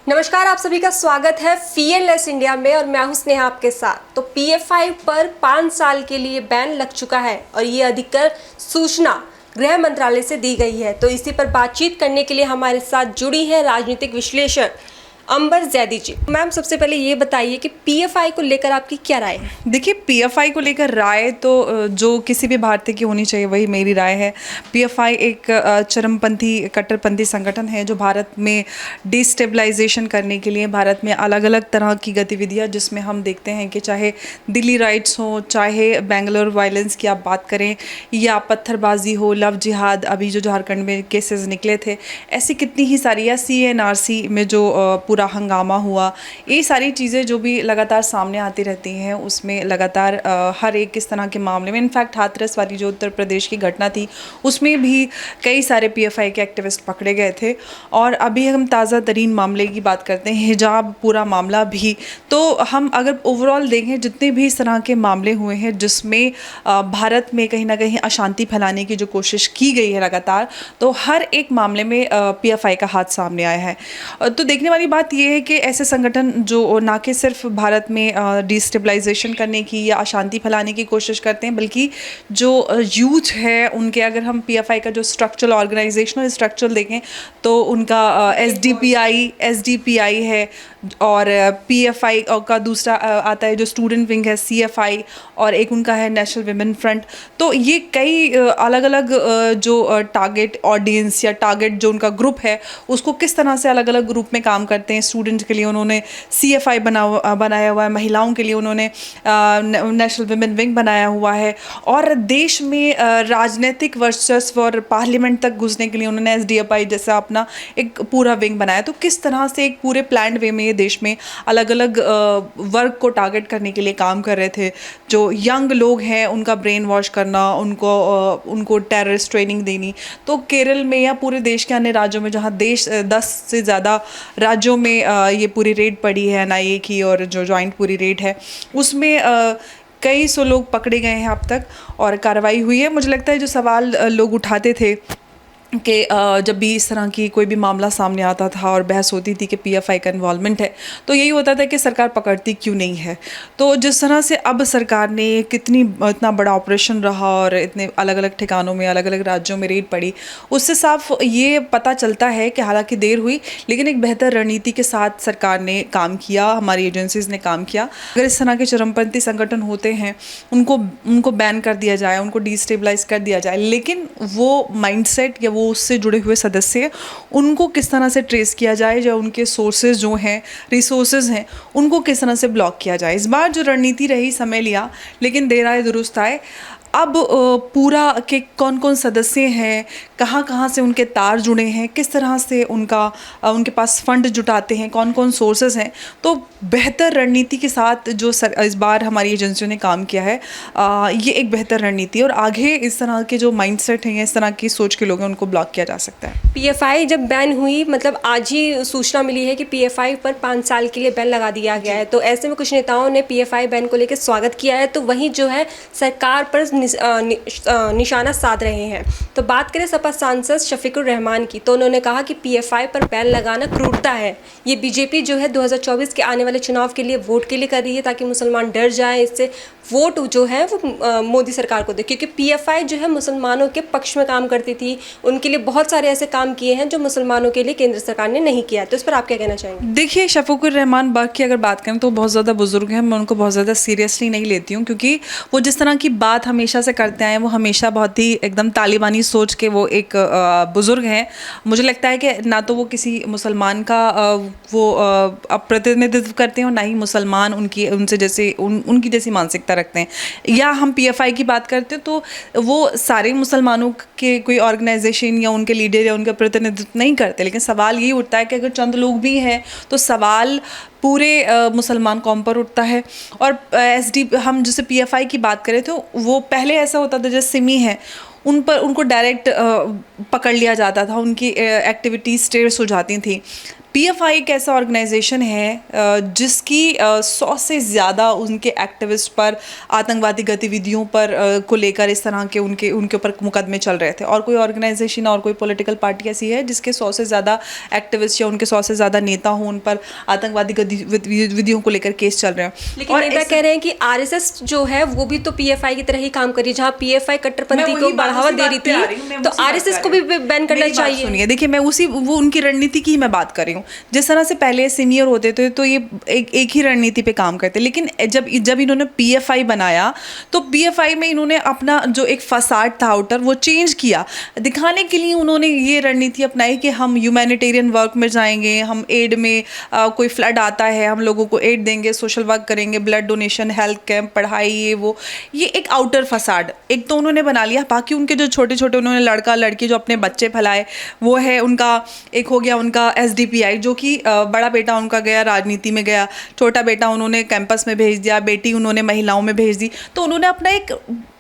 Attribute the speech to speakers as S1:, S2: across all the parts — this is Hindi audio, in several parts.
S1: नमस्कार, आप सभी का स्वागत है फीयरलेस इंडिया में और मैं हूं स्नेहा आपके साथ। तो PF5 पर 5 साल के लिए बैन लग चुका है और ये अधिकृत सूचना गृह मंत्रालय से दी गई है। तो इसी पर बातचीत करने के लिए हमारे साथ जुड़ी है राजनीतिक विश्लेषक अंबर जैदी जी। मैम, सबसे पहले ये बताइए कि PF5 को लेकर आपकी क्या राय है?
S2: देखिए, PF5 को लेकर राय तो जो किसी भी भारतीय की होनी चाहिए वही मेरी राय है। PF5 एक चरमपंथी कट्टरपंथी संगठन है जो भारत में डिस्टेबलाइजेशन करने के लिए भारत में अलग अलग तरह की गतिविधियां, जिसमें हम देखते हैं कि चाहे दिल्ली राइट्स हो, चाहे बेंगलोर वायलेंस की आप बात करें, या पत्थरबाजी हो, लव जिहाद, अभी जो झारखंड में केसेस निकले थे, ऐसी कितनी ही सारी, या CNRC में जो पूरा हंगामा हुआ, ये सारी चीज़ें जो भी लगातार सामने आती रहती हैं, उसमें लगातार हर एक इस तरह के मामले में, इनफैक्ट हाथरस वाली जो उत्तर प्रदेश की घटना थी उसमें भी कई सारे PF5 के एक्टिविस्ट पकड़े गए थे। और अभी हम ताज़ा तरीन मामले की बात करते हैं, हिजाब पूरा मामला भी। तो हम अगर ओवरऑल देखें, जितने भी इस तरह के मामले हुए हैं जिसमें भारत में कहीं ना कहीं अशांति फैलाने की जो कोशिश की गई है लगातार, तो हर एक मामले में PF5 का हाथ सामने आया है। तो देखने वाली बात यह है कि ऐसे संगठन जो ना कि सिर्फ भारत में डिस्टेबलाइजेशन करने की या अशांति फैलाने की कोशिश करते हैं, बल्कि जो यूथ है उनके, अगर हम PF5 का जो स्ट्रक्चरल ऑर्गेनाइजेशनल स्ट्रक्चर देखें तो उनका SDPI है, और PF5 का दूसरा आता है जो स्टूडेंट विंग है, CFI, और एक उनका है नेशनल विमेन फ्रंट। तो ये कई अलग अलग जो टारगेट ऑडियंस या टारगेट जो उनका ग्रुप है उसको किस तरह से अलग अलग ग्रुप में काम करते हैं। स्टूडेंट्स के लिए उन्होंने CFI बनाया हुआ है, महिलाओं के लिए उन्होंने नेशनल विमेन विंग बनाया हुआ है, और देश में राजनीतिक वर्चस्व और पार्लियामेंट तक घुसने के लिए उन्होंने SDPI जैसा अपना एक पूरा विंग बनाया। तो किस तरह से एक पूरे प्लान्ड वे में ये देश में अलग अलग वर्ग को टारगेट करने के लिए काम कर रहे थे। जो यंग लोग हैं उनका ब्रेन वॉश करना, उनको टेररिस्ट ट्रेनिंग देनी। तो केरल में या पूरे देश के अन्य राज्यों में, जहाँ 10 से ज़्यादा राज्यों में ये पूरी रेड पड़ी है NIA की, और जो जॉइंट पूरी रेड है उसमें कई सौ लोग पकड़े गए हैं अब तक, और कार्रवाई हुई है। मुझे लगता है जो सवाल लोग उठाते थे कि जब भी इस तरह की कोई भी मामला सामने आता था और बहस होती थी कि PF5 का इन्वॉल्वमेंट है, तो यही होता था कि सरकार पकड़ती क्यों नहीं है। तो जिस तरह से अब सरकार ने इतना बड़ा ऑपरेशन रहा और इतने अलग अलग ठिकानों में, अलग अलग राज्यों में रेड पड़ी, उससे साफ ये पता चलता है कि हालांकि देर हुई लेकिन एक बेहतर रणनीति के साथ सरकार ने काम किया, हमारी एजेंसीज ने काम किया। अगर इस तरह के चरमपंथी संगठन होते हैं उनको बैन कर दिया जाए, उनको डिस्टेबलाइज कर दिया जाए, लेकिन वो माइंडसेट या वो उससे जुड़े हुए सदस्य, उनको किस तरह से ट्रेस किया जाए, या उनके सोर्सेज जो हैं, रिसोर्सेज हैं, उनको किस तरह से ब्लॉक किया जाए। इस बार जो रणनीति रही, समय लिया, लेकिन देर आए दुरुस्त आए। अब पूरा के कौन कौन सदस्य हैं, कहाँ कहाँ से उनके तार जुड़े हैं, किस तरह से उनके पास फंड जुटाते हैं, कौन कौन सोर्सेज हैं, तो बेहतर रणनीति के साथ जो इस बार हमारी एजेंसियों ने काम किया है, ये एक बेहतर रणनीति, और आगे इस तरह के जो माइंडसेट हैं, इस तरह की सोच के लोग हैं, उनको ब्लॉक किया जा सकता है।
S1: PF5 जब बैन हुई, मतलब आज ही सूचना मिली है कि PF5 पर 5 साल के लिए बैन लगा दिया गया है। तो ऐसे में कुछ नेताओं ने PF5 बैन को लेकर स्वागत किया है, तो वहीं जो है सरकार पर निशाना साध रहे हैं। तो बात करें सपा सांसद शफीकुर रहमान की, तो उन्होंने कहा कि PF5 पर बैन लगाना क्रूरता है। ये BJP जो है 2024 के आने वाले चुनाव के लिए वोट के लिए कर रही है, ताकि मुसलमान डर जाए, इससे वोट जो है वो मोदी सरकार को दे। क्योंकि PF5 जो है मुसलमानों के पक्ष में काम करती थी, उनके लिए बहुत सारे ऐसे काम किए हैं जो मुसलमानों के लिए केंद्र सरकार ने नहीं किया है। तो इस पर आप क्या कहना चाहेंगे?
S2: देखिए, शफीकुर रहमान बाग की अगर बात करें तो बहुत ज़्यादा बुजुर्ग हैं, मैं उनको बहुत ज़्यादा सीरियसली नहीं लेती हूँ, क्योंकि वो जिस तरह की बात हमेशा से करते आए, वो हमेशा बहुत ही एकदम तालिबानी सोच के वो एक बुजुर्ग हैं। मुझे लगता है कि ना तो वो किसी मुसलमान का वो प्रतिनिधित्व करते हैं, और ना ही मुसलमान उनकी जैसी मानसिकता रखते हैं। या हम PF5 की बात करते हैं तो वो सारे मुसलमानों के कोई ऑर्गेनाइजेशन या उनके लीडर या उनका प्रतिनिधित्व नहीं करते, लेकिन सवाल यही उठता है कि अगर चंद लोग भी हैं तो सवाल पूरे मुसलमान कौम पर उठता है। और हम जैसे PF5 की बात करें तो वो पहले ऐसा होता था, जैसे सिमी है, उनको डायरेक्ट पकड़ लिया जाता था, उनकी एक्टिविटीज़ ट्रेस हो जाती थी। PFI एक ऐसा ऑर्गेनाइजेशन है जिसकी 100 से ज़्यादा उनके एक्टिविस्ट पर आतंकवादी गतिविधियों पर को लेकर इस तरह के उनके ऊपर मुकदमे चल रहे थे। और कोई ऑर्गेनाइजेशन और कोई पॉलिटिकल पार्टी ऐसी है जिसके 100 से ज़्यादा एक्टिविस्ट या उनके 100 से ज़्यादा नेता हों, उन पर आतंकवादी गतिविधियों को लेकर केस चल रहे हैं।
S1: लेकिन
S2: और
S1: नेता कह रहे हैं कि आरएसएस जो है वो भी तो पीएफआई की तरह ही काम कर रही है, जहां पीएफआई कट्टरपंथी को बढ़ावा दे रही थी, तो आरएसएस को भी बैन करना चाहिए।
S2: सुनिए, देखिए, मैं वो उनकी रणनीति की ही मैं बात कर रही हूँ। जिस तरह से पहले सीनियर होते थे तो ये एक ही रणनीति पे काम करते, लेकिन जब इन्होंने PFI बनाया तो PFI में इन्होंने अपना जो एक फसाड था आउटर वो चेंज किया। दिखाने के लिए उन्होंने ये रणनीति अपनाई कि हम ह्यूमैनिटेरियन वर्क में जाएंगे, हम एड में कोई फ्लड आता है हम लोगों को एड देंगे, सोशल वर्क करेंगे, ब्लड डोनेशन, हेल्थ कैंप, पढ़ाई, ये एक आउटर फसाड एक तो उन्होंने बना लिया। बाकी उनके जो छोटे छोटे उन्होंने लड़का लड़की जो अपने बच्चे फैलाए वो है उनका, एक हो गया उनका SDPI, जो कि बड़ा बेटा उनका गया राजनीति में गया, छोटा बेटा उन्होंने कैंपस में भेज दिया, बेटी उन्होंने महिलाओं में भेज दी। तो उन्होंने अपना एक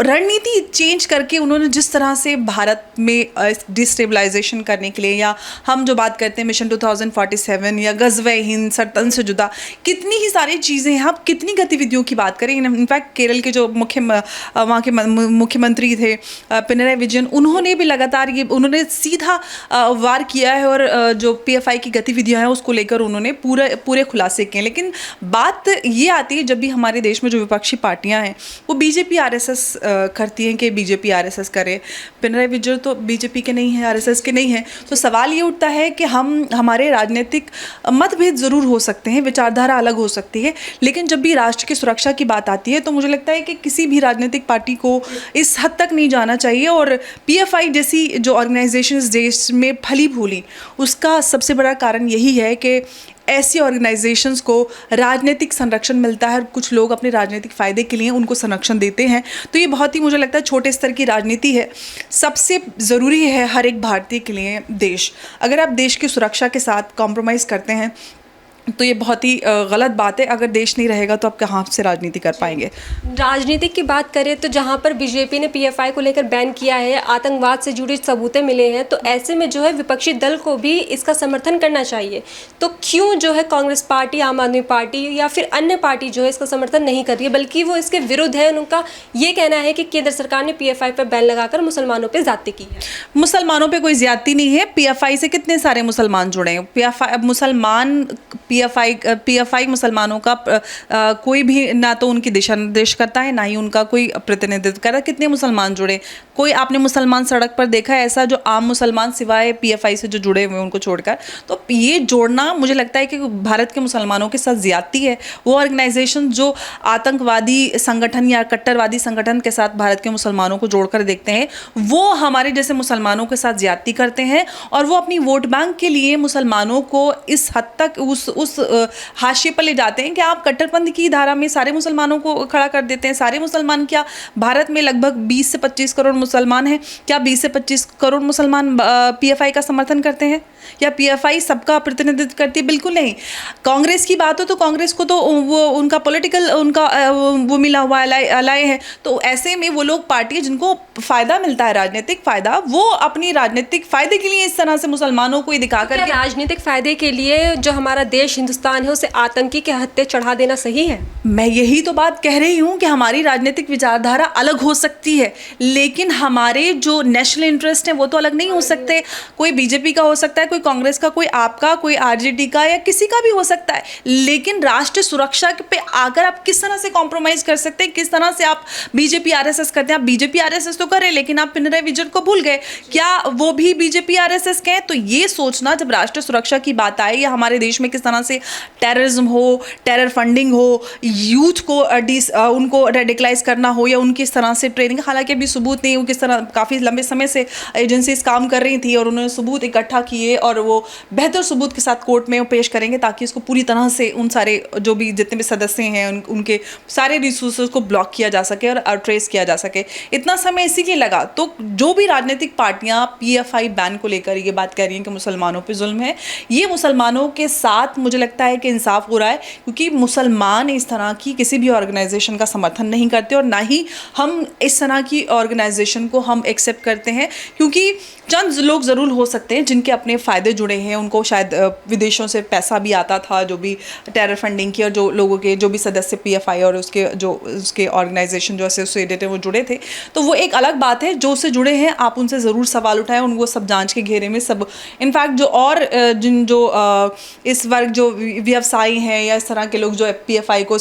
S2: रणनीति चेंज करके उन्होंने जिस तरह से भारत में डिस्टेबलाइजेशन करने के लिए, या हम जो बात करते हैं मिशन 2047 या गज़वे हिंद, सरतन से जुदा, कितनी ही सारी चीज़ें हैं। आप कितनी गतिविधियों की बात करें। इनफैक्ट केरल के जो वहाँ के मुख्यमंत्री थे पिनराई विजयन, उन्होंने भी लगातार ये उन्होंने सीधा वार किया है और जो PFI की गतिविधियां हैं उसको लेकर उन्होंने पूरे खुलासे किए। लेकिन बात ये आती है जब भी हमारे देश में जो विपक्षी पार्टियां हैं वो BJP RSS करती हैं कि BJP RSS करे। पिनराई विजयन तो BJP के नहीं है, RSS के नहीं है। तो सवाल ये उठता है कि हमारे राजनीतिक मतभेद ज़रूर हो सकते हैं, विचारधारा अलग हो सकती है, लेकिन जब भी राष्ट्र की सुरक्षा की बात आती है तो मुझे लगता है कि किसी भी राजनीतिक पार्टी को इस हद तक नहीं जाना चाहिए। और PFI जैसी जो ऑर्गेनाइजेशंस देश में फली फूली, उसका सबसे बड़ा कारण यही है कि ऐसी ऑर्गेनाइजेशंस को राजनीतिक संरक्षण मिलता है। कुछ लोग अपने राजनीतिक फ़ायदे के लिए उनको संरक्षण देते हैं। तो ये बहुत ही मुझे लगता है छोटे स्तर की राजनीति है। सबसे ज़रूरी है हर एक भारतीय के लिए देश। अगर आप देश की सुरक्षा के साथ कॉम्प्रोमाइज़ करते हैं तो ये बहुत ही गलत बात है। अगर देश नहीं रहेगा तो आप कहाँ से राजनीति कर पाएंगे।
S1: राजनीति की बात करें तो जहाँ पर बीजेपी ने PFI को लेकर बैन किया है, आतंकवाद से जुड़े सबूतें मिले हैं, तो ऐसे में जो है विपक्षी दल को भी इसका समर्थन करना चाहिए। तो क्यों जो है कांग्रेस पार्टी, आम आदमी पार्टी या फिर अन्य पार्टी जो है इसका समर्थन नहीं कर रही है, बल्कि वो इसके विरुद्ध है। उनका ये कहना है कि केंद्र सरकार ने PFI पर बैन लगाकर मुसलमानों पर ज्यादती की है।
S2: मुसलमानों पर कोई ज्यादती नहीं है। PFI से कितने सारे मुसलमान जुड़े हैं। PFI मुसलमानों का कोई भी ना तो उनकी दिशा निर्देश करता है, ना ही उनका कोई प्रतिनिधित्व करता है। कितने मुसलमान जुड़े, कोई आपने मुसलमान सड़क पर देखा है ऐसा जो आम मुसलमान सिवाय PFI से जो जुड़े हुए उनको छोड़कर? तो ये जोड़ना मुझे लगता है कि भारत के मुसलमानों के साथ ज्यादती है। वो ऑर्गेनाइजेशन जो आतंकवादी संगठन या कट्टरवादी संगठन के साथ भारत के मुसलमानों को जोड़कर देखते हैं, वो हमारे जैसे मुसलमानों के साथ ज्यादती करते हैं और वो अपनी वोट बैंक के लिए मुसलमानों को इस हद तक उस हाशिए पर ले जाते हैं कि आप कट्टरपंथी की धारा में सारे मुसलमानों को खड़ा कर देते हैं। सारे मुसलमान क्या, भारत में लगभग 20 से 25 करोड़ मुसलमान हैं, क्या 20 से 25 करोड़ मुसलमान PFI का समर्थन करते हैं या PFI सबका प्रतिनिधित्व करती है? बिल्कुल नहीं। कांग्रेस की बात हो तो कांग्रेस को तो वो उनका पॉलिटिकल वो मिला हुआ अलाय है। तो ऐसे में वो लोग पार्टी जिनको फ़ायदा मिलता है, राजनीतिक फ़ायदा, वो अपनी राजनीतिक फ़ायदे के लिए इस तरह से मुसलमानों को दिखाकर
S1: राजनीतिक फ़ायदे के लिए जो हमारा देश हिंदुस्तान है उसे आतंकी के हत्थे चढ़ा देना सही है? मैं
S2: यही तो बात कह रही हूँ कि हमारी राजनीतिक विचारधारा अलग हो सकती है, लेकिन हमारे जो नेशनल इंटरेस्ट है वो तो अलग नहीं हो सकते। कोई BJP का हो सकता है, कोई कांग्रेस का, कोई आपका, कोई RJD का, या किसी का भी हो सकता है। लेकिन राष्ट्र सुरक्षा पे आकर आप किस तरह से कॉम्प्रोमाइज कर सकते हैं? किस तरह से आप BJP RSS करते हैं? आप BJP RSS तो करें, लेकिन आप पिनराई विजयन को भूल गए। क्या वो भी BJP RSS के हैं? तो ये सोचना, जब राष्ट्र सुरक्षा की बात आए या हमारे देश में किस तरह से टेररिज्म हो, टेरर फंडिंग हो, यूथ को उनको रेडिकलाइज करना हो, या उनकी इस तरह से ट्रेनिंग, हालांकि अभी सबूत नहीं, वो किस तरह काफ़ी लंबे समय से एजेंसीज काम कर रही थी और उन्होंने सबूत इकट्ठा किए और वो बेहतर सबूत के साथ कोर्ट में पेश करेंगे ताकि इसको पूरी तरह से उन सारे जो भी जितने भी सदस्य हैं उनके सारे रिसोर्सेज को ब्लॉक किया जा सके और ट्रेस किया जा सके। इतना समय इसीलिए लगा। तो जो भी राजनीतिक पार्टियां PFI बैन को लेकर ये बात कह रही हैं कि मुसलमानों पे जुल्म है, ये मुसलमानों के साथ मुझे लगता है कि इंसाफ हो रहा है, क्योंकि मुसलमान इस तरह की किसी भी ऑर्गेनाइजेशन का समर्थन नहीं करते और ना ही हम इस तरह की ऑर्गेनाइजेशन को हम एक्सेप्ट करते हैं, क्योंकि चंद लोग ज़रूर हो सकते हैं जिनके अपने फ़ायदे जुड़े हैं, उनको शायद विदेशों से पैसा भी आता था, जो भी टेरर फंडिंग की, और जो लोगों के जो भी सदस्य पीएफआई और उसके ऑर्गेनाइजेशन जो एसोसिएटेड है वो जुड़े थे, तो वो एक अलग बात है। जो उससे जुड़े हैं आप उनसे ज़रूर सवाल उठाएं, उनको सब जांच के घेरे में सब, इनफैक्ट जो और इस वर्ग जो व्यवसायी हैं या इस तरह के लोग जो पीएफआई को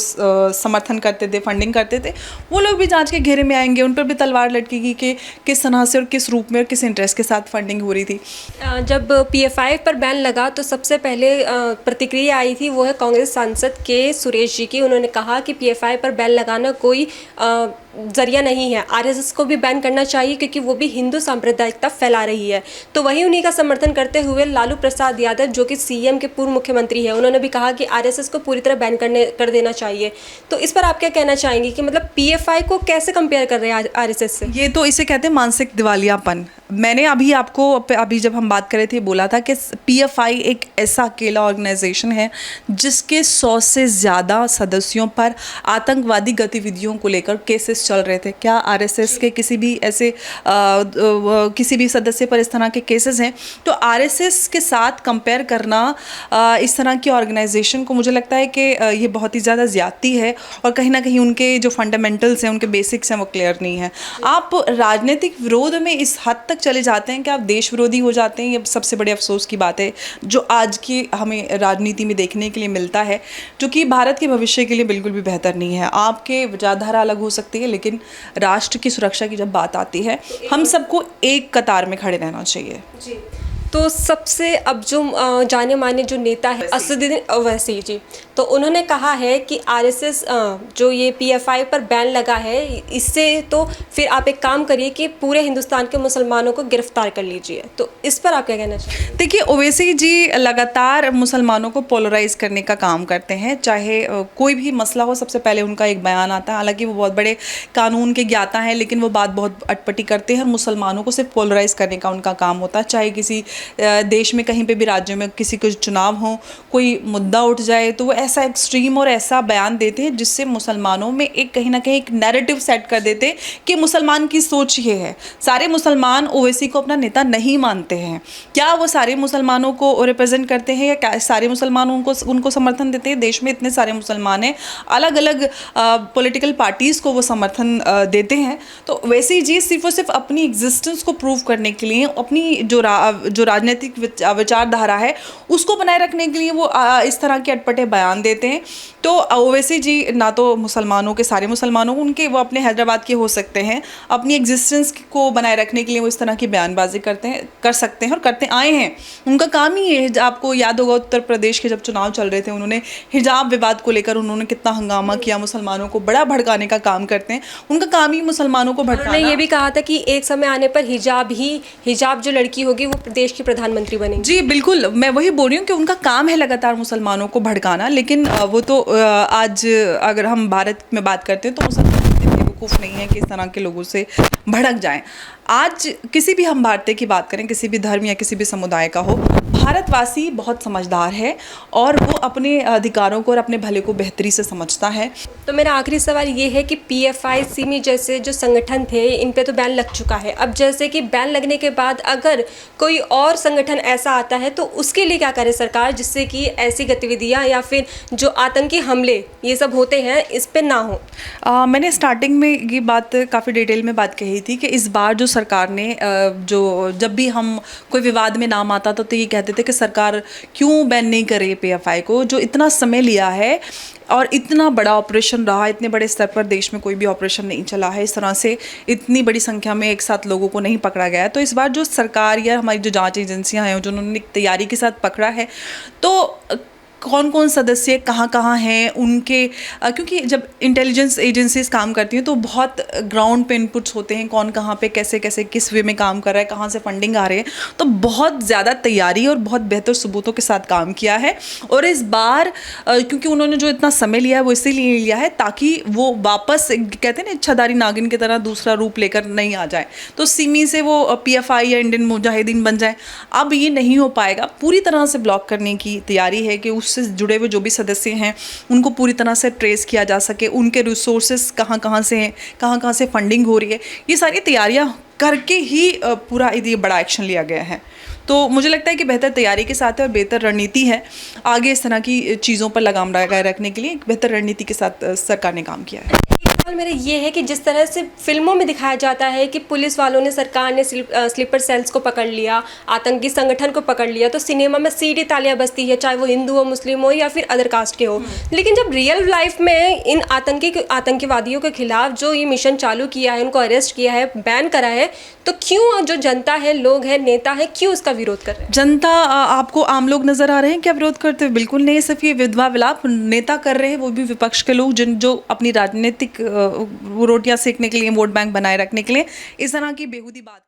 S2: समर्थन करते थे, फंडिंग करते थे, वो लोग भी जांच के घेरे में आएंगे। उन पर भी तलवार लटकेगी कि किस तरह से और किस रूप में और किस इंटरेस्ट के साथ फंडिंग हो रही थी।
S1: जब पीएफआई पर बैन लगा तो सबसे पहले प्रतिक्रिया आई थी, वो है कांग्रेस सांसद के सुरेश जी की। उन्होंने कहा कि पीएफआई पर बैन लगाना कोई जरिया नहीं है, आरएसएस को भी बैन करना चाहिए क्योंकि वो भी हिंदू सांप्रदायिकता फैला रही है। तो वहीं उन्हीं का समर्थन करते हुए लालू प्रसाद यादव, जो कि सीएम के पूर्व मुख्यमंत्री हैं, उन्होंने भी कहा कि आरएसएस को पूरी तरह बैन कर देना चाहिए। तो इस पर आप क्या कहना चाहेंगे कि मतलब पीएफआई को कैसे कंपेयर कर रहे हैं आरएसएस से?
S2: ये तो इसे कहते हैं मानसिक दिवालियापन। मैंने अभी जब हम बात कर रहे थे बोला था कि पीएफआई एक ऐसा अकेला ऑर्गेनाइजेशन है जिसके 100 से ज़्यादा सदस्यों पर आतंकवादी गतिविधियों को लेकर केसेस चल रहे थे। क्या आरएसएस के किसी भी ऐसे किसी भी सदस्य पर इस तरह के केसेस हैं? तो आरएसएस के साथ कंपेयर करना इस तरह की ऑर्गेनाइजेशन को, मुझे लगता है कि ये बहुत ही ज़्यादा ज़्यादती है, और कहीं ना कहीं उनके जो फंडामेंटल्स हैं, उनके बेसिक्स हैं, वो क्लियर नहीं है। आप राजनीतिक विरोध में इस हद तक चले जाते हैं कि आप देश विरोधी हो जाते हैं। ये सबसे बड़े अफसोस की बात है जो आज की हमें राजनीति में देखने के लिए मिलता है, जो कि भारत के भविष्य के लिए बिल्कुल भी बेहतर नहीं है। आपके विचारधारा अलग हो सकती है, लेकिन राष्ट्र की सुरक्षा की जब बात आती है, हम सबको एक कतार में खड़े रहना चाहिए।
S1: जी। तो सबसे अब जो जाने माने जो नेता है असदुद्दीन ओवैसी जी, तो उन्होंने कहा है कि आरएसएस जो ये पीएफआई पर बैन लगा है, इससे तो फिर आप एक काम करिए कि पूरे हिंदुस्तान के मुसलमानों को गिरफ्तार कर लीजिए। तो इस पर आप क्या कहना चाहिए?
S2: देखिए, ओवैसी जी लगातार मुसलमानों को पोलराइज करने का काम करते हैं, चाहे कोई भी मसला हो। सबसे पहले उनका एक बयान आता है, हालांकि वो बहुत बड़े कानून के ज्ञाता हैं, लेकिन वो बात बहुत अटपटी करते हैं। मुसलमानों को सिर्फ पोलराइज करने का उनका काम होता है। चाहे किसी देश में कहीं पे भी राज्य में किसी को चुनाव हो, कोई मुद्दा उठ जाए, तो वो ऐसा एक्सट्रीम और ऐसा बयान देते हैं जिससे मुसलमानों में एक कहीं ना कहीं एक नैरेटिव सेट कर देते हैं कि मुसलमान की सोच ये है। सारे मुसलमान ओवैसी को अपना नेता नहीं मानते हैं। क्या वो सारे मुसलमानों को रिप्रेजेंट करते हैं या क्या सारे मुसलमान उनको समर्थन देते हैं? देश में इतने सारे मुसलमान हैं, अलग अलग पॉलिटिकल पार्टीज़ को वो समर्थन देते हैं। तो ओवैसी जी सिर्फ और सिर्फ अपनी एग्जिस्टेंस को प्रूव करने के लिए, अपनी जो राजनीतिक विचारधारा है उसको बनाए रखने के लिए वो इस तरह के अटपटे बयान देते हैं। तो ओवैसी जी ना तो मुसलमानों के, सारे मुसलमानों उनके, वो अपने हैदराबाद के हो सकते हैं, अपनी एग्जिस्टेंस को बनाए रखने के लिए वो इस तरह की बयानबाजी कर सकते हैं और करते आए हैं। उनका काम ही है। आपको याद होगा उत्तर प्रदेश के जब चुनाव चल रहे थे, उन्होंने हिजाब विवाद को लेकर उन्होंने कितना हंगामा किया, मुसलमानों को बड़ा भड़काने का काम करते हैं। उनका काम ही मुसलमानों को भड़काना।
S1: उन्होंने ये भी कहा था कि एक समय आने पर हिजाब जो लड़की होगी वो प्रदेश की प्रधानमंत्री बनेगी।
S2: जी बिल्कुल, मैं वही बोल रही हूँ कि उनका काम है लगातार मुसलमानों को भड़काना। लेकिन वो तो आज अगर हम भारत में बात करते हैं तो मुसलमान इतने बेवकूफ़ नहीं है कि इस तरह के लोगों से भड़क जाएं। आज किसी भी हम भारतीय की बात करें, किसी भी धर्म या किसी भी समुदाय का हो, भारतवासी बहुत समझदार है और वो अपने अधिकारों को और अपने भले को बेहतरी से समझता है।
S1: तो मेरा आखिरी सवाल ये है कि पीएफआई, सिमी जैसे जो संगठन थे, इन पे तो बैन लग चुका है। अब जैसे कि बैन लगने के बाद अगर कोई और संगठन ऐसा आता है तो उसके लिए क्या करे सरकार, जिससे कि ऐसी गतिविधियां या फिर जो आतंकी हमले ये सब होते हैं इस पे ना हो?
S2: मैंने स्टार्टिंग में ये बात काफ़ी डिटेल में बात कही थी कि इस बार जो सरकार ने जब भी हम कोई विवाद में नाम आता था तो ये कहते थे कि सरकार क्यों बैन नहीं करे पीएफआई को, जो इतना समय लिया है और इतना बड़ा ऑपरेशन रहा, इतने बड़े स्तर पर देश में कोई भी ऑपरेशन नहीं चला है, इस तरह से इतनी बड़ी संख्या में एक साथ लोगों को नहीं पकड़ा गया है। तो इस बार जो सरकार या हमारी जो जांच एजेंसियां हैं जिन्होंने तैयारी के साथ पकड़ा है, तो कौन कौन सदस्य कहाँ कहाँ हैं उनके, क्योंकि जब इंटेलिजेंस एजेंसीज काम करती हैं तो बहुत ग्राउंड पे इनपुट्स होते हैं, कौन कहाँ पे कैसे कैसे किस वे में काम कर रहा है, कहाँ से फंडिंग आ रही है। तो बहुत ज़्यादा तैयारी और बहुत बेहतर सबूतों के साथ काम किया है। और इस बार क्योंकि उन्होंने जो इतना समय लिया है वो इसीलिए लिया है ताकि वो वापस कहते हैं ना इच्छाधारी नागिन की तरह दूसरा रूप लेकर नहीं आ जाए, तो सिमी से वो पीएफआई या इंडियन मुजाहिदीन बन जाए। अब ये नहीं हो पाएगा। पूरी तरह से ब्लॉक करने की तैयारी है कि उससे जुड़े हुए जो भी सदस्य हैं उनको पूरी तरह से ट्रेस किया जा सके, उनके रिसोर्सेस कहाँ कहाँ से हैं, कहाँ कहाँ से फंडिंग हो रही है, ये सारी तैयारियां करके ही पूरा ये बड़ा एक्शन लिया गया है। तो मुझे लगता है कि बेहतर तैयारी के साथ है और बेहतर रणनीति है आगे इस तरह की चीज़ों पर लगाम लगाए रखने के लिए। एक बेहतर रणनीति के साथ सरकार ने काम किया है।
S1: एक सवाल मेरा ये है कि जिस तरह से फिल्मों में दिखाया जाता है कि पुलिस वालों ने, सरकार ने स्लीपर सेल्स को पकड़ लिया, आतंकी संगठन को पकड़ लिया, तो सिनेमा में सीधी तालियां बजती है, चाहे वो हिंदू हो, मुस्लिम हो या फिर अदर कास्ट के हो। लेकिन जब रियल लाइफ में इन आतंकवादियों के खिलाफ जो ये मिशन चालू किया है, उनको अरेस्ट किया है, बैन करा है, तो क्यों जो जनता है, लोग हैं, नेता है, क्यों उसका विरोध कर रहे हैं?
S2: जनता आपको आम लोग नजर आ रहे हैं क्या विरोध करते हुए? बिल्कुल नहीं, सिर्फ ये विधवा विलाप नेता कर रहे हैं, वो भी विपक्ष के लोग जो अपनी राजनीतिक रोटियां सेकने के लिए, वोट बैंक बनाए रखने के लिए इस तरह की बेहूदी बात